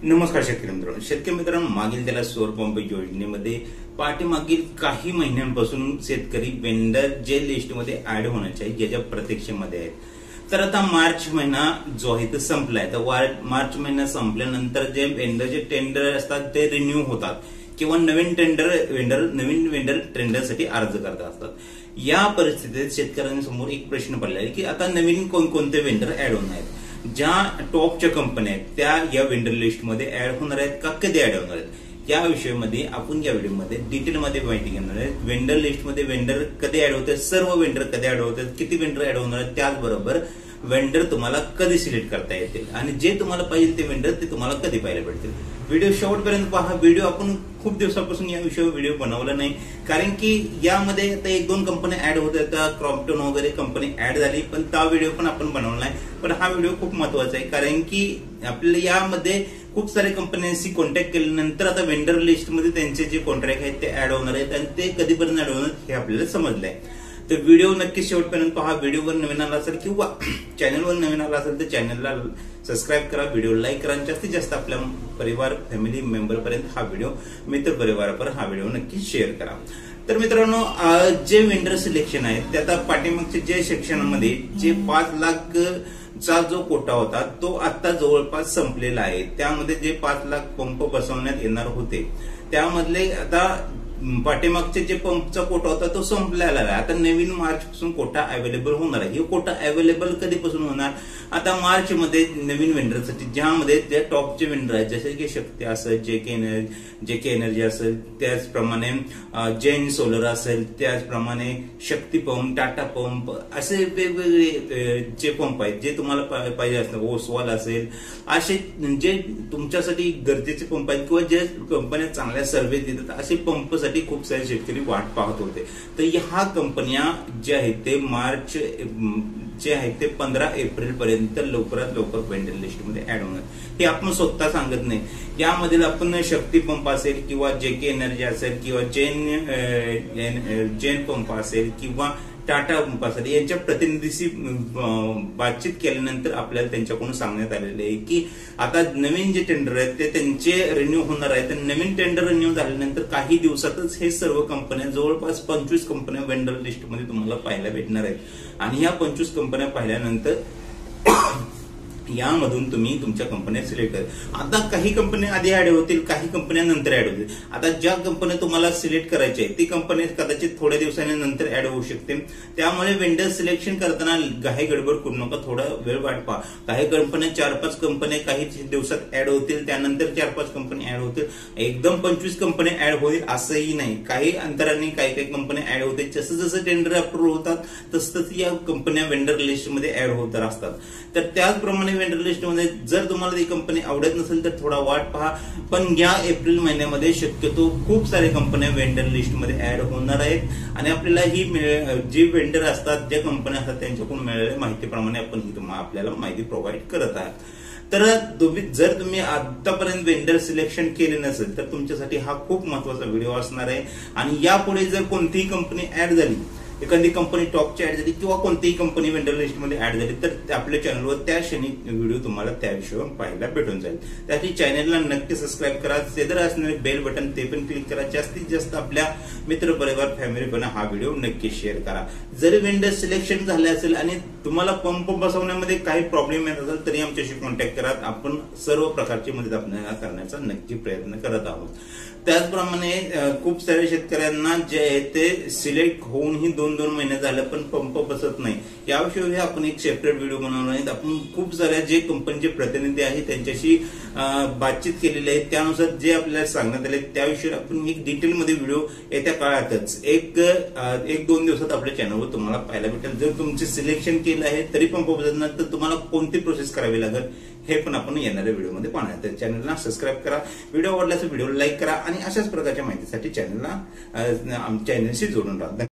नमस्कार शेतकरी मित्रांनो, मागील त्याला सौर पंप योजनेमध्ये पाठीमागील काही महिन्यांपासून शेतकरी वेंडर जे लिस्टमध्ये ऍड होण्याचे आहे ज्याच्या प्रतीक्षेमध्ये आहेत। तर आता मार्च महिना जो आहे तो संपलाय। तर मार्च महिना संपल्यानंतर जे वेंडरचे टेंडर असतात ते रिन्यू होतात किंवा नवीन वेंडर टेंडरसाठी अर्ज करत असतात। या परिस्थितीत शेतकऱ्यांसमोर एक प्रश्न पडला आहे की आता नवीन कोणकोणते वेंडर ऍड होणार आहेत, ज्या टॉपच्या कंपन्या आहेत त्या या वेंडर लिस्टमध्ये ऍड होणार आहेत का, कधी ऍड होणार आहेत, या विषयामध्ये आपण या व्हिडिओमध्ये डिटेलमध्ये माहिती घेणार आहे। वेंडर लिस्टमध्ये वेंडर कधी ऍड होतात, सर्व वेंडर कधी ऍड होतात, किती वेंडर ऍड होणार आहेत, त्याचबरोबर वेंडर तुम्हाला कधी सिलेक्ट करता येतील आणि जे तुम्हाला पाहिजे ते वेंडर ते तुम्हाला कधी पाहायला भेटतील। व्हिडिओ शेवटपर्यंत पहा। व्हिडिओ आपण खूप दिवसापासून या विषयावर व्हिडिओ बनवला नाही, कारण की यामध्ये आता एक दोन कंपन्या ऍड होत आहेत, क्रॉम्प्टन वगैरे कंपनी ऍड झाली, पण त्या व्हिडिओ पण आपण बनवला नाही। पण हा व्हिडिओ खूप महत्वाचा आहे, कारण की आपल्याला यामध्ये खूप साऱ्या कंपन्यांशी कॉन्टॅक्ट केल्यानंतर आता वेंडर लिस्टमध्ये त्यांचे जे कॉन्ट्रॅक्ट आहेत ते ऍड होणार आहेत आणि ते कधीपर्यंत ऍड होणार हे आपल्याला समजलंय। तर व्हिडिओ नक्की शेवटपर्यंत पहा। व्हिडिओवर नवीन आला असेल किंवा चॅनलवर नवीन आला असेल तर चॅनलला सबस्क्राईब करा, व्हिडिओ लाईक करा आणि जास्तीत जास्त आपल्या परिवार फॅमिली मेंबर पर्यंत हा व्हिडिओ, मित्र परिवारापर्यंत हा व्हिडिओ नक्की शेअर करा। तर मित्रांनो, जे वेंडर सिलेक्शन आहे ते आता पाठीमागचे जे सेक्शनमध्ये जे 5 लाख चा जो कोटा होता तो आता जवळपास संपलेला आहे। त्यामध्ये जे 5 लाख पंप बसवण्यात येणार होते त्यामधले आता पाठीमागचे जे पंपचा कोटा होता तो संपलेला आहे। आता नवीन मार्च पासून कोटा अवेलेबल होणार आहे। हे कोटा अवेलेबल कधीपासून होणार, आता मार्च मध्ये नवीन वेंडरसाठी ज्यामध्ये ते टॉपचे वेंडर आहेत जसे की शक्ती असेल, जेके एनर्जी असेल, त्याचप्रमाणे जैन सोलर असेल, त्याचप्रमाणे शक्ती पंप, टाटा पंप, असे वेगवेगळे जे पंप आहेत जे तुम्हाला पाहिजे असतात, ओसवाल असेल, असे जे तुमच्यासाठी गरजेचे पंप आहेत किंवा जे कंपन्या चांगल्या सर्व्हिस देतात असे पंप खूप सारे शेतकरी वाट पाहत होते। तर ह्या कंपन्या जे आहेत ते मार्च जे आहे ते 15 एप्रिल पर्यंत लवकरात लवकर वेंडर लिस्टमध्ये ऍड होणार। हे आपण स्वतः सांगत नाही, यामध्ये आपण शक्ती पंप असेल किंवा जेके एनर्जी असेल किंवा जैन पंप असेल किंवा टाटा पंप असेल यांच्या प्रतिनिधीशी बातचीत केल्यानंतर आपल्याला त्यांच्याकडून सांगण्यात आलेले आहे की आता नवीन जे टेंडर आहेत ते त्यांचे रिन्यू होणार आहे। तर नवीन टेंडर रिन्यू झाल्यानंतर काही दिवसातच हे सर्व कंपन्या जवळपास 25 कंपन्या वेंडर लिस्टमध्ये तुम्हाला पाहायला भेटणार आहेत आणि या 25 कंपन्या पाहिल्यानंतर यामधून तुम्ही तुमच्या कंपन्या सिलेक्ट करा। आता काही कंपन्या आधी ऍड होतील, काही कंपन्या नंतर ऍड होतील। आता ज्या कंपन्या तुम्हाला सिलेक्ट करायची आहे ती कंपनी कदाचित थोड्या दिवसांनी नंतर ऍड होऊ शकते। त्यामुळे वेंडर सिलेक्शन करताना घाई गडबड करू नका, थोडा वेळ वाट पहा। काही कंपन्या 4-5 कंपन्या काही दिवसात ऍड होतील, त्यानंतर 4-5 कंपन्या ऍड होतील, एकदम 25 कंपन्या ऍड होईल असंही नाही। काही अंतराने काही कंपन्या ऍड होते, जसं जसं टेंडर अप्रूव्ह होतात तसं या कंपन्या वेंडर लिस्टमध्ये ऍड होत असतात। तर त्याचप्रमाणे वेंडर लिस्टमध्ये जर तुम्हाला ती कंपनी आवडत नसेल तर थोडा वाट पहा, पण या एप्रिल महिन्यामध्ये शक्यतो खूप साऱ्या कंपन्या वेंडर लिस्टमध्ये ऍड होणार आहेत आणि आपल्याला ही जी वेंडर असतात, ज्या कंपन्या असतात त्यांच्याकडून मिळालेल्या माहितीप्रमाणे आपण ही आपल्याला माहिती प्रोव्हाइड करत आहात। तर जर तुम्ही आतापर्यंत वेंडर सिलेक्शन केले नसेल तर तुमच्यासाठी हा खूप महत्वाचा व्हिडिओ असणार आहे आणि यापुढे जर कोणतीही कंपनी ऍड झाली, एखादी कंपनी टॉपची ऍड झाली किंवा कोणतीही कंपनी वेंडर लिस्टमध्ये ऍड झाली तर आपल्या चॅनलवर त्या क्षणी व्हिडिओ तुम्हाला त्या विषयावर पाहायला भेटून जाईल। त्यासाठी चॅनलला नक्की सबस्क्राईब करा, शेजारी असणारे बेल बटन ते पण क्लिक करा, जास्तीत जास्त आपल्या मित्र परिवार फॅमिली पण हा व्हिडिओ नक्की शेअर करा। जरी वेंडर सिलेक्शन झाले असेल आणि तुम्हाला पंप बसवण्यामध्ये काही प्रॉब्लेम येत असेल तरी आमच्याशी कॉन्टॅक्ट करा, आपण सर्व प्रकारची मदत आपल्याला करण्याचा नक्की प्रयत्न करत आहोत। त्याचप्रमाणे खूप साऱ्या शेतकऱ्यांना जे आहे ते सिलेक्ट होऊनही 2-2 महिने झाले पण पंप बसत नाही, याविषयी आपण एक सेपरेट व्हिडिओ बनवणार आहे। आपण खूप साऱ्या जे कंपनीचे प्रतिनिधी आहेत त्यांच्याशी बातचीत केलेली आहे, त्यानुसार जे आपल्याला सांगण्यात आले त्याविषयी आपण एक डिटेलमध्ये व्हिडिओ येत्या काळातच 1-2 दिवसात आपल्या चॅनलवर तुम्हाला पाहायला भेटेल। जर तुमचे सिलेक्शन केलं आहे तरी पंप बसत नाही तर तुम्हाला कोणती प्रोसेस करावी लागेल हे पण आपण येणाऱ्या व्हिडिओमध्ये पाहणार। तर चॅनलला सबस्क्राईब करा, व्हिडिओ आवडल्यास व्हिडिओ लाईक करा आणि अशाच प्रकारच्या माहितीसाठी चॅनलशी जोडून राहा।